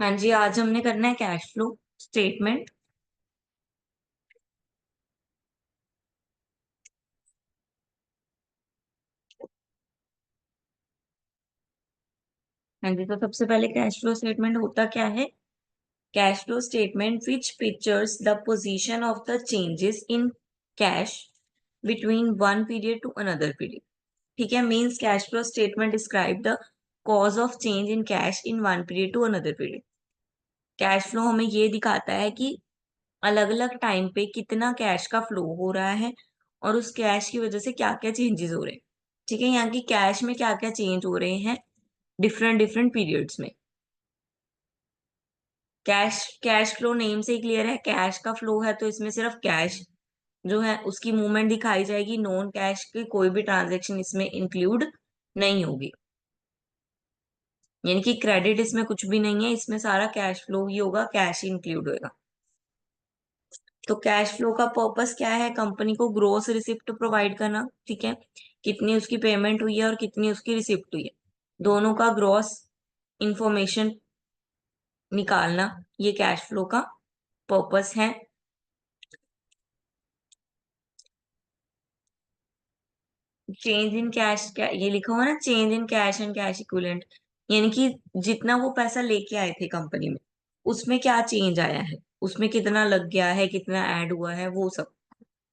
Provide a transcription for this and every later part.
हाँ जी, आज हमने करना है कैश फ्लो स्टेटमेंट। हाँ जी, तो सबसे पहले कैश फ्लो स्टेटमेंट होता क्या है? Cash flow statement which pictures the position of the changes in cash between one period to another period. ठीक है, means cash flow statement describe the cause of change in cash in one period to another period. Cash flow हमें ये दिखाता है कि अलग अलग time पे कितना कैश का फ्लो हो रहा है और उस कैश की वजह से क्या क्या चेंजेस हो रहे हैं। ठीक है, यहाँ की कैश में क्या क्या चेंज हो रहे हैं डिफरेंट डिफरेंट पीरियड्स में। कैश कैश फ्लो नेम से ही क्लियर है, कैश का फ्लो है तो इसमें सिर्फ कैश जो है उसकी मूवमेंट दिखाई जाएगी, नॉन कैश की कोई भी ट्रांजेक्शन इसमें इंक्लूड नहीं होगी। यानी कि क्रेडिट इसमें कुछ भी नहीं है, इसमें सारा कैश फ्लो ही होगा, कैश इंक्लूड होगा। तो कैश फ्लो का पर्पस क्या है? कंपनी को ग्रोस रिसिप्ट प्रोवाइड करना। ठीक है, कितनी उसकी पेमेंट हुई है और कितनी उसकी रिसिप्ट हुई है, दोनों का ग्रोस इंफॉर्मेशन निकालना, ये कैश फ्लो का पर्पस है। चेंज इन कैश, क्या ये लिखा हुआ ना, change in cash and cash equivalent, यानी कि जितना वो पैसा लेके आए थे कंपनी में उसमें क्या चेंज आया है, उसमें कितना लग गया है, कितना ऐड हुआ है, वो सब।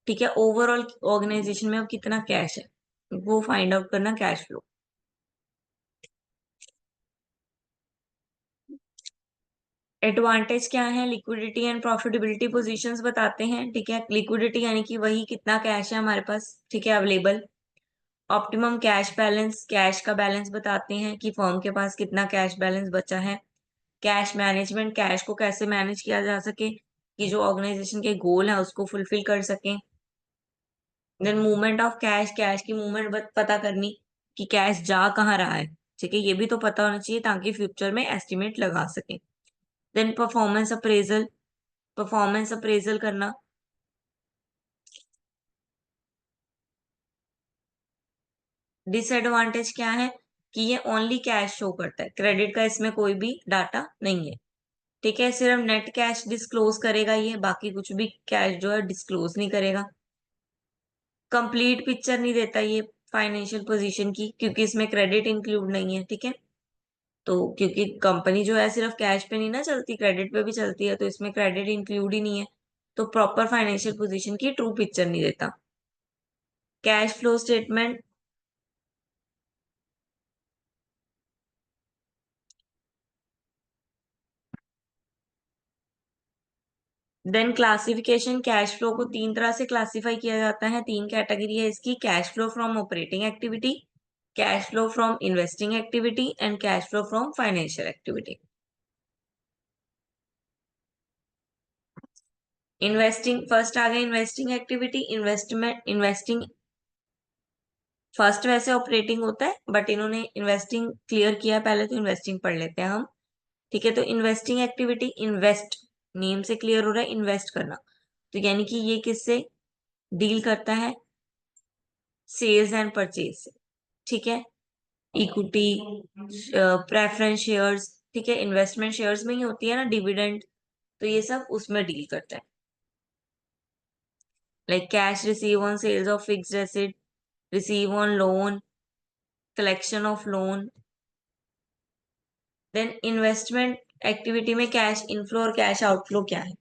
ठीक है, ओवरऑल ऑर्गेनाइजेशन में अब कितना कैश है वो फाइंड आउट करना कैश फ्लो। एडवांटेज क्या है? लिक्विडिटी एंड प्रॉफिटेबिलिटी पोजीशंस बताते हैं। ठीक है, लिक्विडिटी यानी कि वही कितना कैश है हमारे पास, ठीक है, available. Optimum cash balance, cash का बैलेंस बताते हैं कि फर्म के पास कितना कैश बैलेंस बचा है। कैश मैनेजमेंट, कैश को कैसे मैनेज किया जा सके कि जो ऑर्गेनाइजेशन के गोल है उसको फुलफिल कर सके। Then movement of cash, cash की मूवमेंट पता करनी कि कैश जा कहाँ रहा है। ठीक है, ये भी तो पता होना चाहिए ताकि फ्यूचर में एस्टिमेट लगा सके। Then performance appraisal, performance appraisal करना। डिसएडवांटेज क्या है? कि ये ओनली कैश शो करता है, क्रेडिट का इसमें कोई भी डाटा नहीं है। ठीक है, सिर्फ नेट कैश डिस्क्लोज करेगा ये, बाकी कुछ भी कैश जो है डिस्क्लोज नहीं करेगा। कंप्लीट पिक्चर नहीं देता ये फाइनेंशियल पोजीशन की, क्योंकि इसमें क्रेडिट इंक्लूड नहीं है। ठीक है, तो क्योंकि कंपनी जो है सिर्फ कैश पे नहीं ना चलती, क्रेडिट पे भी चलती है, तो इसमें क्रेडिट इंक्लूड ही नहीं है, तो प्रॉपर फाइनेंशियल पोजीशन की ट्रू पिक्चर नहीं देता। Cash flow statement, then classification. Cash flow को तीन तरह से क्लासिफाई किया जाता है, तीन कैटेगरी है इसकी: cash flow from operating activity, cash flow from investing activity and cash flow from financial activity. Investing first आ गया, इन्वेस्टिंग एक्टिविटी। इन्वेस्टिंग फर्स्ट वैसे ऑपरेटिंग होता है, बट इन्होंने इन्वेस्टिंग क्लियर किया है, पहले तो इन्वेस्टिंग पढ़ लेते हैं हम। ठीक है, तो इन्वेस्टिंग एक्टिविटी, इन्वेस्ट नेम से क्लियर हो रहा है, इन्वेस्ट करना। तो यानी कि ये किससे डील करता है? सेल्स एंड परचेज से। ठीक है, इक्विटी, प्रेफरेंस शेयर्स। ठीक है, इन्वेस्टमेंट शेयर्स में ही होती है ना डिविडेंड, तो ये सब उसमें डील करता है। Like cash receive on sales of fixed asset, receive on loan, collection of loan. Then investment activity में कैश इनफ्लो और कैश आउटफ्लो क्या है?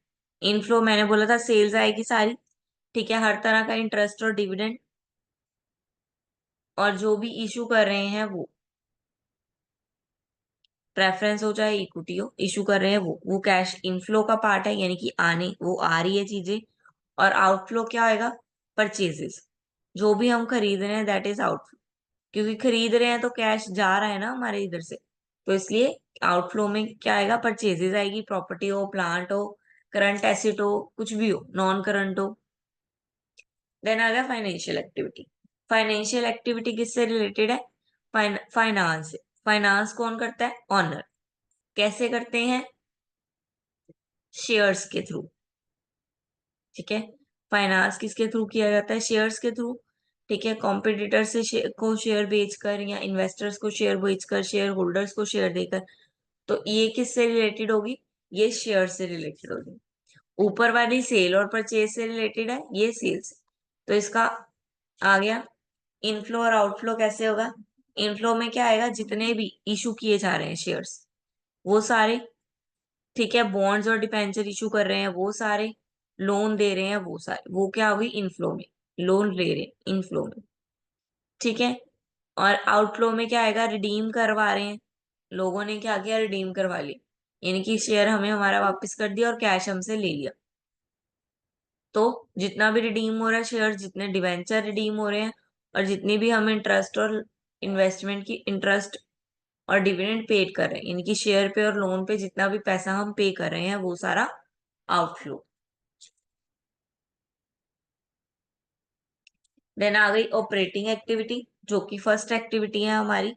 इनफ्लो मैंने बोला था सेल्स आएगी सारी। ठीक है, हर तरह का इंटरेस्ट और डिविडेंड, और जो भी इशू कर रहे हैं वो, प्रेफरेंस हो चाहे इक्विटी हो, इशू कर रहे हैं वो कैश इनफ्लो का पार्ट है, यानी कि आने वो आ रही है चीजें। और आउटफ्लो क्या आएगा? परचेजेस, जो भी हम खरीद रहे हैं दैट इज आउटफ्लो, क्योंकि खरीद रहे हैं तो कैश जा रहा है ना हमारे इधर से, तो इसलिए आउटफ्लो में क्या आएगा? परचेजेस आएगी, प्रॉपर्टी हो, प्लांट हो, करंट एसेट हो, कुछ भी हो, नॉन करंट हो। देन आ गया फाइनेंशियल एक्टिविटी। फाइनेंशियल एक्टिविटी किससे रिलेटेड है? फाइनेंस से। फाइनेंस कौन करता है? ऑनर। कैसे करते हैं? शेयर्स के थ्रू। ठीक है, फाइनेंस किसके थ्रू किया जाता है? शेयर्स के थ्रू। ठीक है, कॉम्पिटिटर से को शेयर बेचकर, या इन्वेस्टर्स को शेयर बेचकर, शेयर होल्डर्स को शेयर देकर, तो ये किससे रिलेटेड होगी? ये शेयर से रिलेटेड होगी। ऊपर वाली सेल और परचेज से रिलेटेड है, ये सेल्स। तो इसका आ गया। इनफ्लो और आउटफ्लो कैसे होगा? इनफ्लो में क्या आएगा? जितने भी इशू किए जा रहे हैं शेयर्स, वो सारे, ठीक है। बॉन्ड्स और डिबेंचर इशू कर रहे हैं वो सारे, लोन दे रहे हैं वो सारे, वो क्या होगी? इनफ्लो में। लोन ले रहे हैं इनफ्लो में, ठीक है। और आउटफ्लो में क्या आएगा? रिडीम करवा रहे हैं, लोगों ने क्या किया? रिडीम करवा लिया, यानी कि शेयर हमें हमारा वापस कर दिया और कैश हमसे ले लिया। तो जितना भी रिडीम हो रहा है शेयर, जितने डिवेंचर रिडीम हो रहे हैं, और जितनी भी हम इंटरेस्ट और इन्वेस्टमेंट की इंटरेस्ट और डिविडेंड पेड कर रहे हैं, यानी कि शेयर पे और लोन पे जितना भी पैसा हम पे कर रहे हैं, वो सारा आउटफ्लो। देन आ गई ऑपरेटिंग एक्टिविटी, जो कि फर्स्ट एक्टिविटी है हमारी,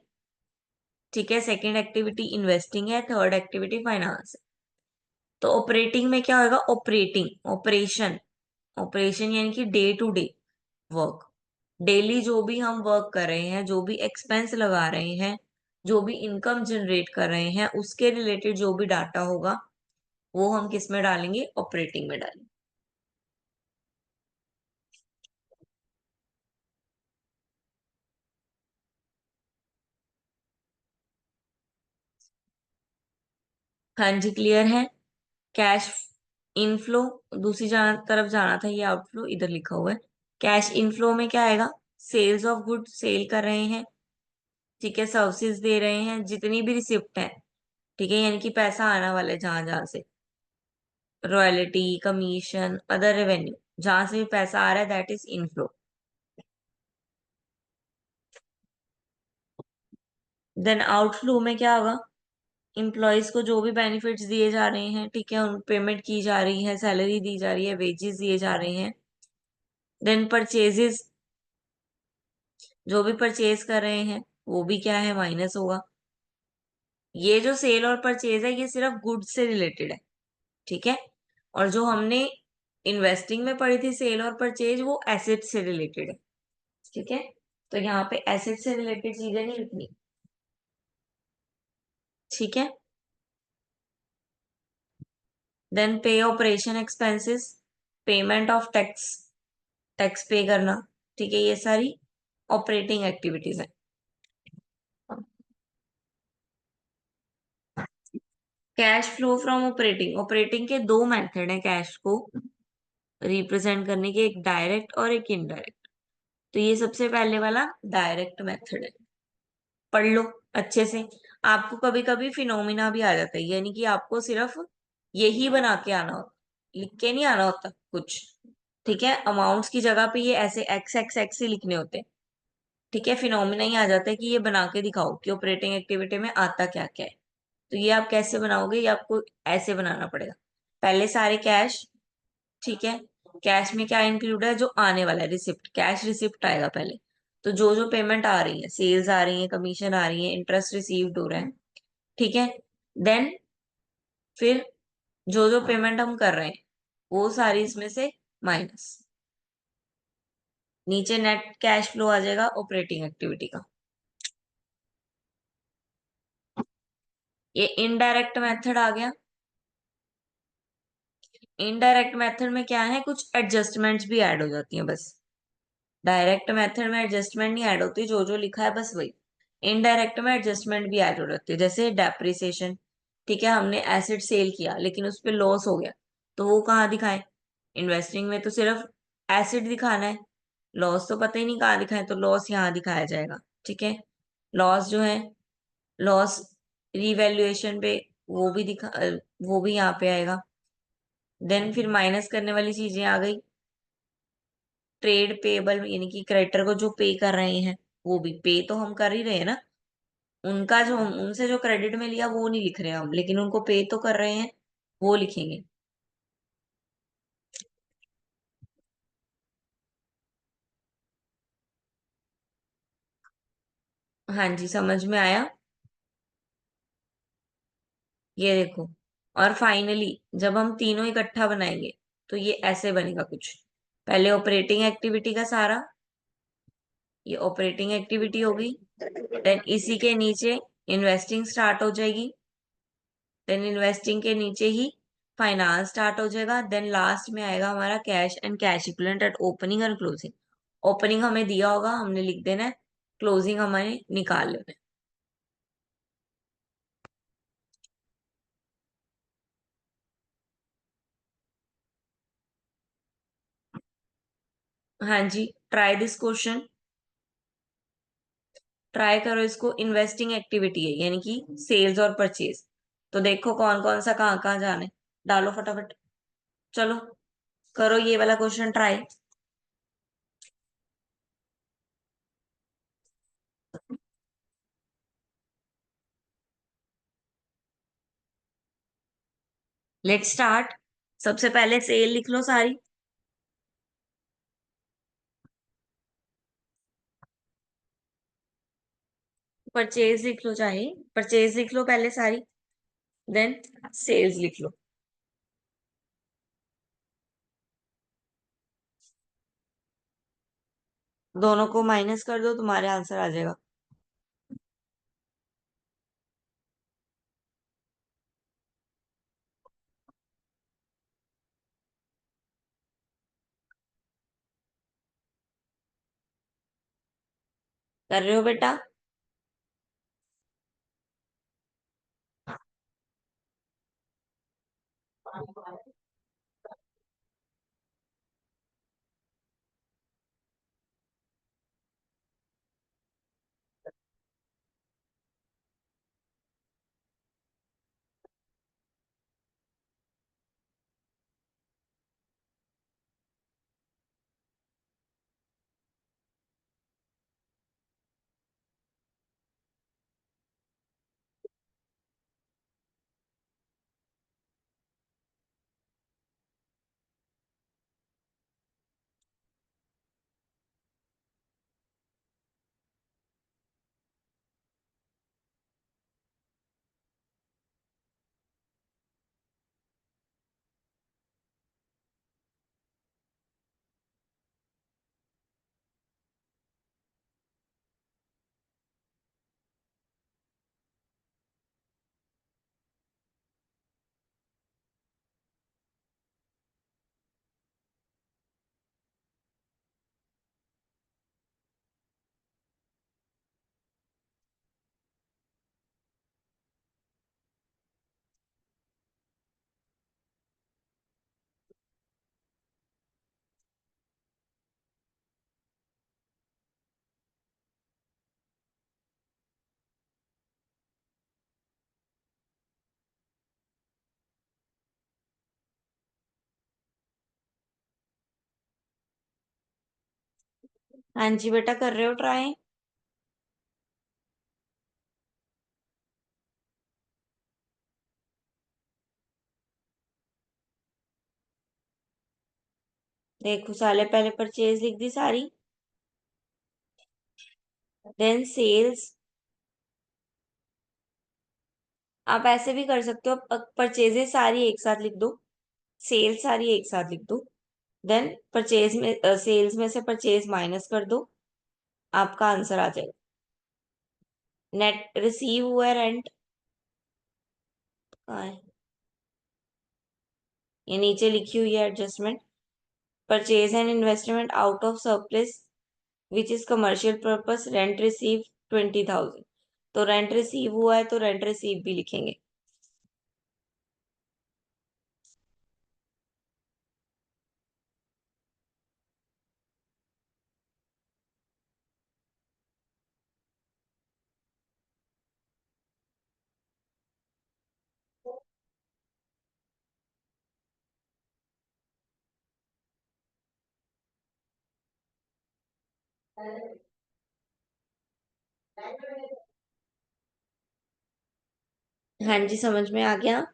ठीक है। सेकेंड एक्टिविटी इन्वेस्टिंग है, थर्ड एक्टिविटी फाइनेंस है। तो ऑपरेटिंग में क्या होगा? ऑपरेटिंग, ऑपरेशन, ऑपरेशन यानी कि day to day work. Daily जो भी हम वर्क कर रहे हैं, जो भी एक्सपेंस लगा रहे हैं, जो भी इनकम जनरेट कर रहे हैं, उसके रिलेटेड जो भी डाटा होगा, वो हम किस में डालेंगे? ऑपरेटिंग में डालेंगे। हाँ जी, क्लियर है। कैश इनफ्लो, दूसरी तरफ जाना था, ये आउटफ्लो इधर लिखा हुआ है। कैश इनफ्लो में क्या आएगा? सेल्स ऑफ गुड, सेल कर रहे हैं, ठीक है। सर्विसेज दे रहे हैं, जितनी भी रिसिप्ट है, ठीक है, यानी कि पैसा आना वाला है जहां जहां से, रॉयल्टी, कमीशन, अदर रेवेन्यू, जहां से भी पैसा आ रहा है, that is inflow. Then outflow में क्या होगा? इम्प्लॉयज को जो भी बेनिफिट्स दिए जा रहे हैं, ठीक है, उन पेमेंट की जा रही है, सैलरी दी जा रही है, वेजेस दिए जा रहे हैं। देन परचेजेस, जो भी परचेज कर रहे हैं, वो भी क्या है? माइनस होगा। ये जो सेल और परचेज है, ये सिर्फ गुड्स से रिलेटेड है, ठीक है। और जो हमने इन्वेस्टिंग में पढ़ी थी सेल और परचेज, वो एसेट से रिलेटेड है, ठीक है। तो यहाँ पे एसेट से रिलेटेड चीजें नहीं लिखनी, ठीक है। देन पे operation expenses, payment of tax, tax पे करना, ठीक है। ये सारी ऑपरेटिंग एक्टिविटीज है। Cash flow from operating, operating के दो मेथड हैं कैश को रिप्रेजेंट करने के, एक डायरेक्ट और एक इनडायरेक्ट। तो ये सबसे पहले वाला डायरेक्ट मेथड है, पढ़ लो अच्छे से। आपको कभी कभी फिनोमिना भी आ जाता है, यानी कि आपको सिर्फ यही बना के आना होता, लिख के नहीं आना होता कुछ, ठीक है। अमाउंट्स की जगह पे ये ऐसे एक्स एक्स एक्स ही लिखने होते हैं, ठीक है। फिनोमिना ही आ जाता है कि ये बना के दिखाओ कि ऑपरेटिंग एक्टिविटी में आता क्या क्या है। तो ये आप कैसे बनाओगे? ये आपको ऐसे बनाना पड़ेगा। पहले सारे कैश, ठीक है। कैश में क्या इंक्लूड है? जो आने वाला है, रिसिप्ट, कैश रिसिप्ट आएगा पहले। तो जो जो पेमेंट आ रही है, सेल्स आ रही है, कमीशन आ रही है, इंटरेस्ट रिसीव्ड हो रहा है, ठीक है। देन फिर जो जो पेमेंट हम कर रहे हैं, वो सारी इसमें से माइनस, नीचे नेट कैश फ्लो आ जाएगा ऑपरेटिंग एक्टिविटी का। ये इनडायरेक्ट मेथड आ गया। इनडायरेक्ट मेथड में क्या है? कुछ एडजस्टमेंट्स भी ऐड हो जाती हैं बस। डायरेक्ट मेथड में एडजस्टमेंट नहीं ऐड होती, जो जो लिखा है बस वही। इनडायरेक्ट में एडजस्टमेंट भी ऐड हो जाती है, जैसे डेप्रिसिएशन, ठीक है। हमने एसेट सेल किया लेकिन उस पर लॉस हो गया, तो वो कहाँ दिखाए? इन्वेस्टिंग में तो सिर्फ एसेट दिखाना है, लॉस तो पता ही नहीं कहाँ दिखाए, तो लॉस यहाँ दिखाया जाएगा, ठीक है। लॉस जो है, लॉस रिवैल्यूएशन पे, वो भी वो भी यहाँ पे आएगा। देन फिर माइनस करने वाली चीजें आ गई। ट्रेड पेबल, यानी कि क्रेडिटर को जो पे कर रहे हैं, वो भी पे तो हम कर ही रहे हैं ना। उनका जो हम उनसे जो क्रेडिट में लिया वो नहीं लिख रहे हैं हम, लेकिन उनको पे तो कर रहे हैं, वो लिखेंगे। हाँ जी, समझ में आया। ये देखो। और फाइनली जब हम तीनों इकट्ठा बनाएंगे, तो ये ऐसे बनेगा कुछ। पहले ऑपरेटिंग एक्टिविटी का सारा, ये ऑपरेटिंग एक्टिविटी होगी। देन इसी के नीचे इन्वेस्टिंग स्टार्ट हो जाएगी, देन इन्वेस्टिंग के नीचे ही फाइनेंस स्टार्ट हो जाएगा। देन लास्ट में आएगा हमारा cash and cash equivalent eight opening and closing. Opening हमें दिया होगा, हमने लिख देना है, क्लोजिंग हमें निकाल लेना है। हाँ जी, ट्राई दिस क्वेश्चन। ट्राई करो इसको। इन्वेस्टिंग एक्टिविटी है यानी कि सेल्स और परचेज। तो देखो कौन कौन सा कहाँ कहाँ जाना है, डालो फटाफट। चलो करो ये वाला क्वेश्चन ट्राई। Let start. सबसे पहले सेल लिख लो सारी। परचेज लिख लो, चाहे परचेज लिख लो पहले सारी, देन सेल्स लिख लो। दोनों को माइनस कर दो, तुम्हारे आंसर आ जाएगा। कर रहे हो बेटा? हाँ जी बेटा, कर रहे हो ट्राई? देखो साले, पहले परचेज लिख दी सारी, देन सेल्स। आप ऐसे भी कर सकते हो, परचेजेस सारी एक साथ लिख दो, सेल्स सारी एक साथ लिख दो, देन परचेज में सेल्स में से परचेज माइनस कर दो, आपका आंसर आ जाएगा। नेट रिसीव हुआ है रेंट, कहाँ है? ये नीचे लिखी हुई है adjustment. Purchase and investment out of surplus which is commercial purpose, rent receive 20,000। तो रेंट रिसीव हुआ है तो रेंट रिसीव भी लिखेंगे। हाँ जी, समझ में आ गया।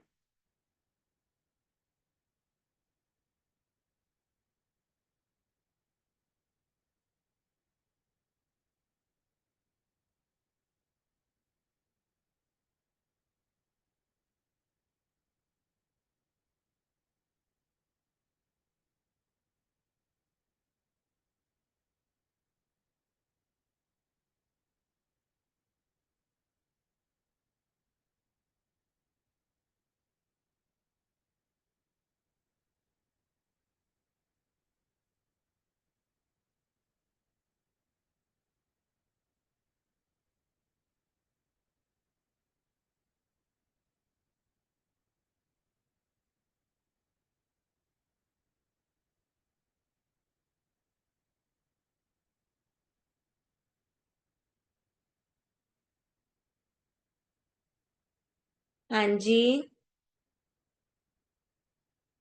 हाँ जी।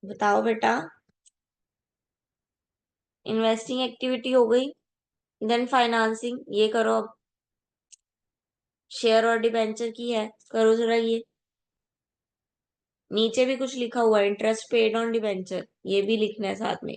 बताओ बेटा। इन्वेस्टिंग एक्टिविटी हो गई। देन फाइनेंसिंग ये करो अब। शेयर और डिबेंचर की है, करो जरा ये। नीचे भी कुछ लिखा हुआ है, इंटरेस्ट पेड ऑन डिबेंचर, ये भी लिखना है साथ में।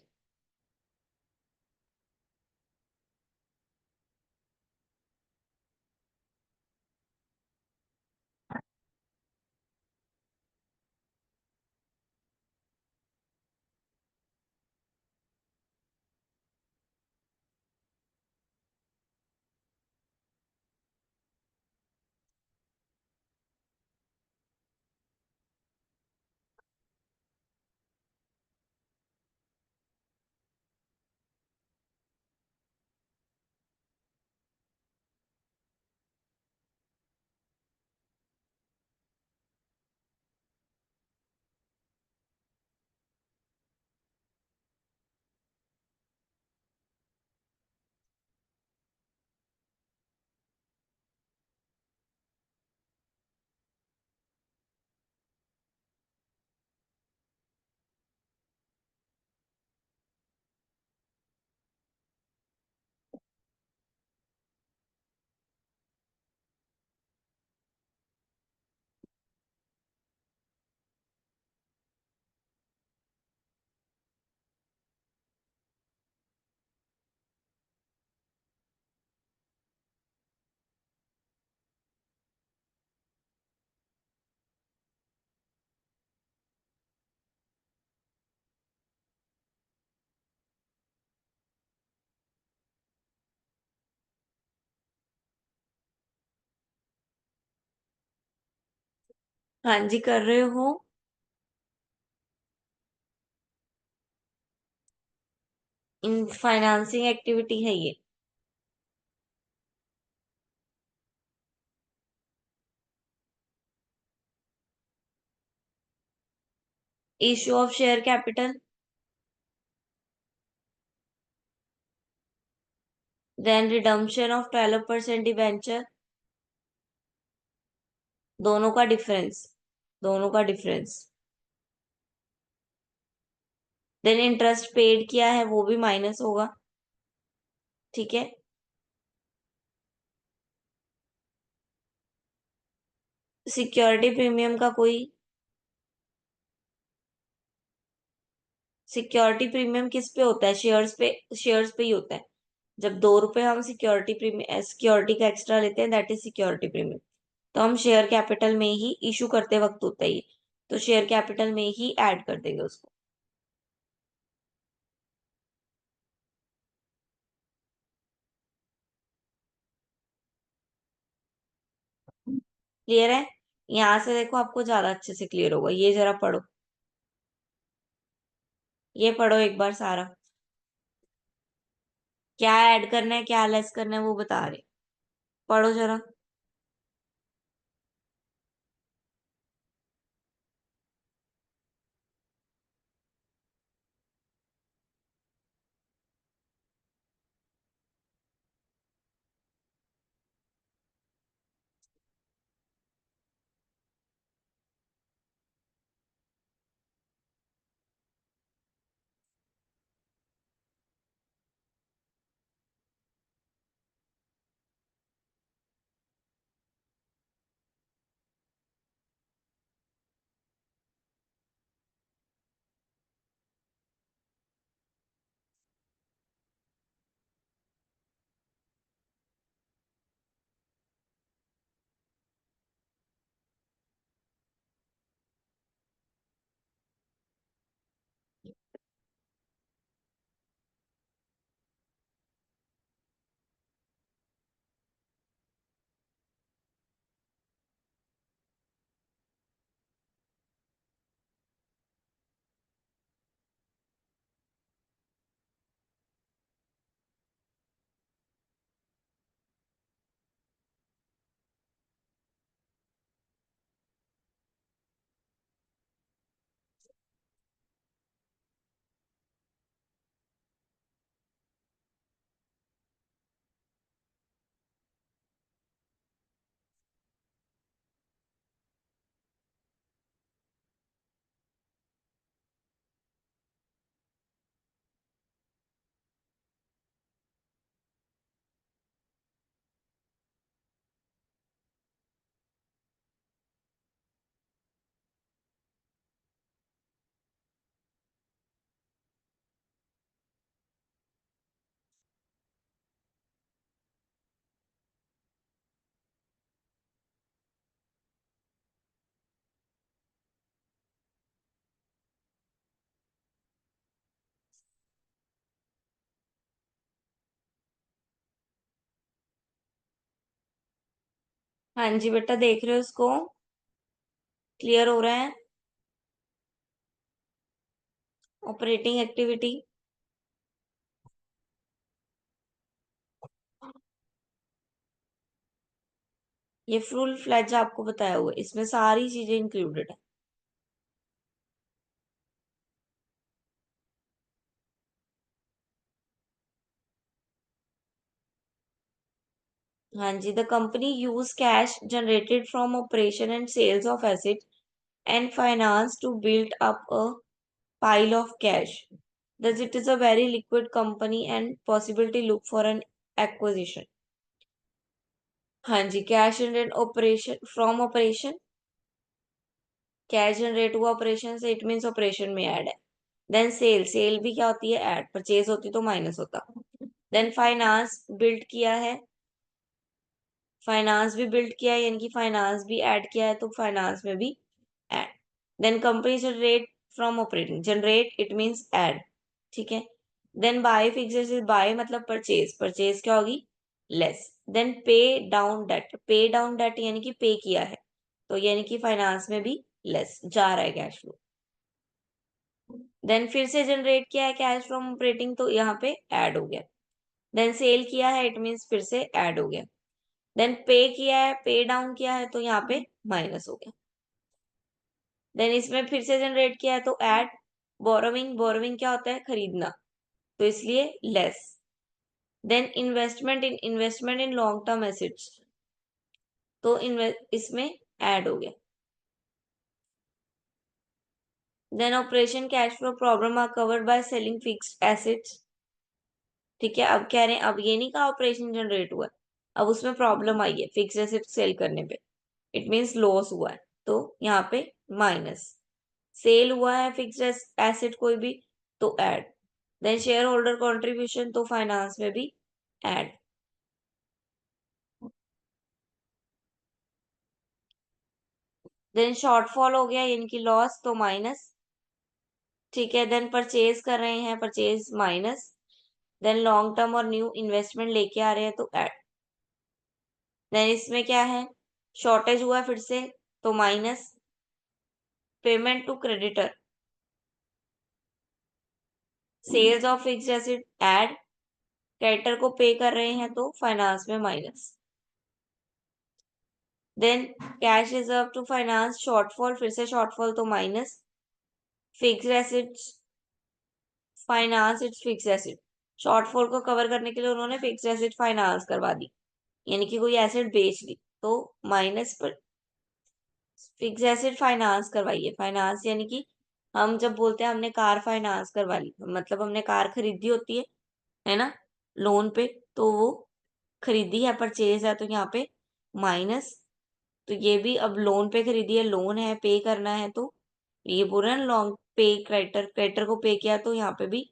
हाँ जी, कर रहे हो। इन फाइनेंसिंग एक्टिविटी है ये। Issue of share capital, then redemption of 12% debenture. दोनों का डिफरेंस, दोनों का डिफरेंस। देन इंटरेस्ट पेड किया है वो भी माइनस होगा। ठीक है। सिक्योरिटी प्रीमियम का कोई, सिक्योरिटी प्रीमियम किस पे होता है? शेयर्स पे, शेयर्स पे ही होता है। जब 2 रुपए हम सिक्योरिटी प्रीमियम, सिक्योरिटी का एक्स्ट्रा लेते हैं, दैट इज सिक्योरिटी प्रीमियम। तो हम शेयर कैपिटल में ही इशू करते वक्त होता है ये, तो शेयर कैपिटल में ही ऐड कर देंगे उसको। क्लियर है? यहाँ से देखो, आपको ज्यादा अच्छे से क्लियर होगा। ये जरा पढ़ो, ये पढ़ो एक बार सारा। क्या ऐड करना है, क्या लेस करना है, वो बता रहे। पढ़ो जरा। हाँ जी बेटा, देख रहे हो इसको? क्लियर हो रहा है? Operating activity. ये फुल फ्लैज आपको बताया हुआ है, इसमें सारी चीजें इंक्लूडेड है। हाँ जी, the company use cash generated from operation and sales of asset and finance to build up a pile of cash. Thus, it is a very liquid company and possibility look for an acquisition. हाँ जी, cash generate operation from operation, cash generate हुआ operation से, it means operation में add है। Then sale, sale भी क्या होती है? ऐड। परचेज होती तो माइनस होता। देन फाइनेंस, बिल्ड किया है, फाइनेंस भी बिल्ड किया है, यानी कि फाइनेंस भी ऐड किया है, तो फाइनेंस में भी add. Then company generate from operating, generate it means add, ठीक है। देन बाय, फिक्स बाय मतलब परचेज, परचेज क्या होगी? Less. Then pay down debt, pay down debt यानी कि पे किया है, तो यानी कि फाइनेंस में भी लेस जा रहा है कैश फ्लो। देन फिर से जनरेट किया है कैश फ्रॉम ऑपरेटिंग, तो यहाँ पे ऐड हो गया। देन सेल किया है, इट मीन्स फिर से ऐड हो गया। देन पे किया है, पे डाउन किया है, तो यहाँ पे माइनस हो गया। देन इसमें फिर से जनरेट किया है तो ऐड। बोरोविंग, बोरोविंग क्या होता है? खरीदना, तो इसलिए less. Then investment in long term assets, तो इसमें ऐड हो गया। Then operation cash flow problem are covered by selling fixed assets, ठीक है। अब कह रहे हैं, अब ये नहीं कहा ऑपरेशन जनरेट हुआ है, अब उसमें प्रॉब्लम आई है फिक्स्ड एसेट सेल करने पे, इट मीन्स लॉस हुआ है, तो यहाँ पे माइनस। सेल हुआ है फिक्स्ड एसेट कोई भी, तो add. Then shareholder contribution, तो फाइनेंस में भी ऐड। देन शॉर्टफॉल हो गया यानी कि लॉस, तो माइनस, ठीक है। देन परचेज कर रहे हैं, purchase minus. Then long term और न्यू इन्वेस्टमेंट लेके आ रहे हैं, तो ऐड। देन इसमें क्या है? शॉर्टेज हुआ फिर से, तो minus. Payment to creditor, sales of fixed asset add. Creditor को पे कर रहे हैं, तो फाइनेंस में minus. Then cash reserve to finance shortfall, फिर से शॉर्टफॉल, तो minus. Fixed assets finance its fixed asset, shortfall को कवर करने के लिए उन्होंने फिक्स्ड एसेट फाइनेंस करवा दी, यानी कि कोई एसेट बेच दी, तो माइनस पर फिक्स्ड एसेट फाइनेंस करवाइए। फाइनेंस यानी कि हम जब बोलते हैं हमने कार फाइनेंस करवा ली, मतलब हमने कार खरीदी होती है ना, लोन पे, तो वो खरीदी है, परचेज है, तो यहाँ पे माइनस। तो ये भी अब लोन पे खरीदी है, लोन है, पे करना है, तो ये बोल रहे हैं लॉन्ग पे, क्रेडिटर, क्रेडिटर को पे किया, तो यहाँ पे भी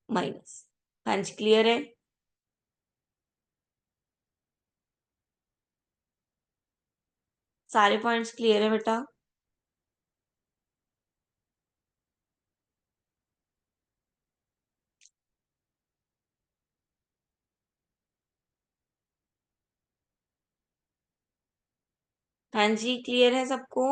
माइनस। हाँ जी, क्लियर है? सारे पॉइंट्स क्लियर है बेटा? हाँ जी, क्लियर है सबको?